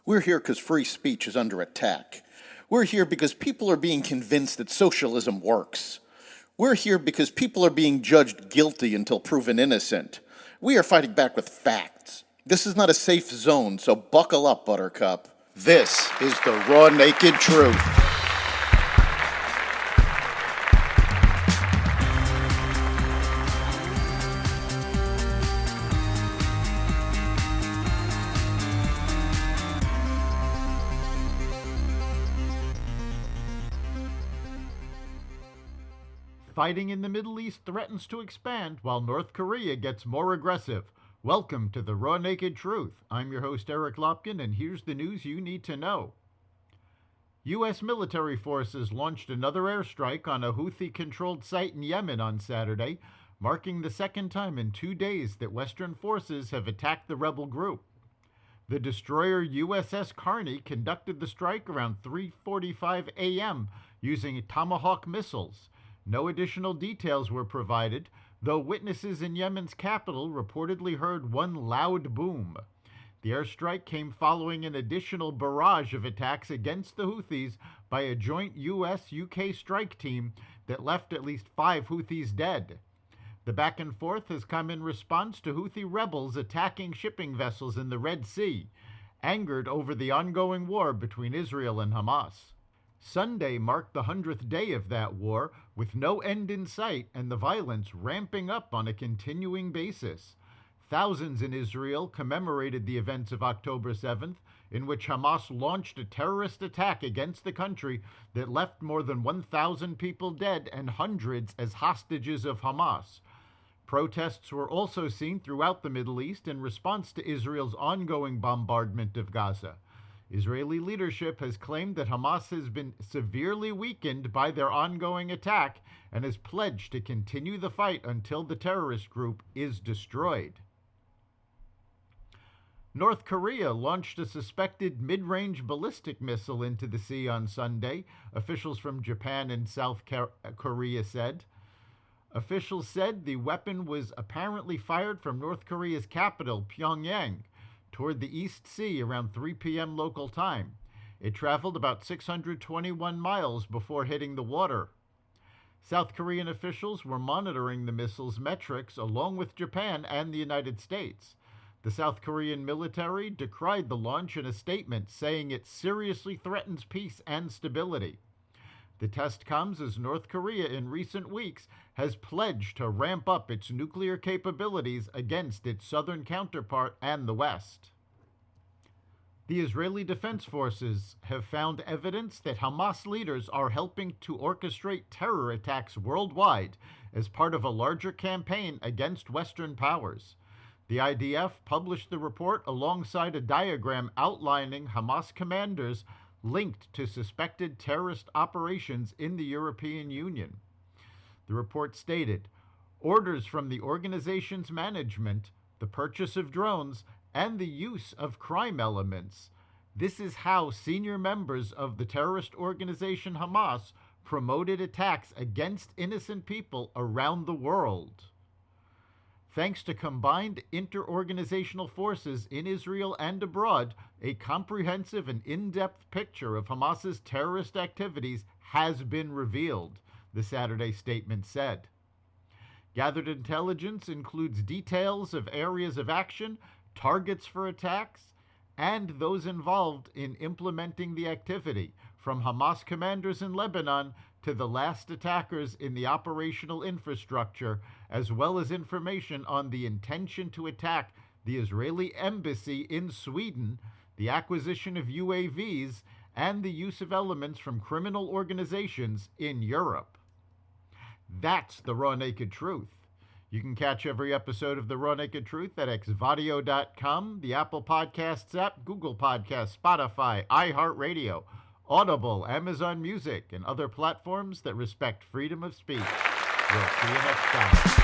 We're here because free speech is under attack. We're here because people are being convinced that socialism works. We're here because people are being judged guilty until proven innocent. We are fighting back with facts. This is not a safe zone, so buckle up, Buttercup. This is the raw, naked truth. Fighting in the Middle East threatens to expand while North Korea gets more aggressive. Welcome to the Raw Naked Truth. I'm your host, Eric Lopkin, and here's the news you need to know. U.S. military forces launched another airstrike on a Houthi-controlled site in Yemen on Saturday, marking the second time in 2 days that Western forces have attacked the rebel group. The destroyer USS Carney conducted the strike around 3:45 a.m. using Tomahawk missiles. No additional details were provided, though witnesses in Yemen's capital reportedly heard one loud boom. The airstrike came following an additional barrage of attacks against the Houthis by a joint U.S.-UK strike team that left at least 5 Houthis dead. The back and forth has come in response to Houthi rebels attacking shipping vessels in the Red Sea, angered over the ongoing war between Israel and Hamas. Sunday marked the 100th day of that war, with no end in sight and the violence ramping up on a continuing basis. Thousands in Israel commemorated the events of October 7th, in which Hamas launched a terrorist attack against the country that left more than 1,000 people dead and hundreds as hostages of Hamas. Protests were also seen throughout the Middle East in response to Israel's ongoing bombardment of Gaza. Israeli leadership has claimed that Hamas has been severely weakened by their ongoing attack and has pledged to continue the fight until the terrorist group is destroyed. North Korea launched a suspected mid-range ballistic missile into the sea on Sunday, officials from Japan and South Korea said. Officials said the weapon was apparently fired from North Korea's capital, Pyongyang, toward the East Sea around 3 p.m. local time. It traveled about 621 miles before hitting the water. South Korean officials were monitoring the missile's metrics along with Japan and the United States. The South Korean military decried the launch in a statement, saying it seriously threatens peace and stability. The test comes as North Korea in recent weeks has pledged to ramp up its nuclear capabilities against its southern counterpart and the West. The Israeli Defense Forces have found evidence that Hamas leaders are helping to orchestrate terror attacks worldwide as part of a larger campaign against Western powers. The IDF published the report alongside a diagram outlining Hamas commanders linked to suspected terrorist operations in the European Union. The report stated, orders from the organization's management, the purchase of drones, and the use of crime elements. This is how senior members of the terrorist organization Hamas promoted attacks against innocent people around the world. Thanks to combined inter-organizational forces in Israel and abroad, a comprehensive and in-depth picture of Hamas's terrorist activities has been revealed, the Saturday statement said. Gathered intelligence includes details of areas of action, targets for attacks, and those involved in implementing the activity, from Hamas commanders in Lebanon to the last attackers in the operational infrastructure, as well as information on the intention to attack the Israeli embassy in Sweden, the acquisition of UAVs, and the use of elements from criminal organizations in Europe. That's the Raw Naked Truth. You can catch every episode of the Raw Naked Truth at xvadio.com, the Apple Podcasts app, Google Podcasts, Spotify, iHeartRadio, Audible, Amazon Music, and other platforms that respect freedom of speech. We'll see you next time.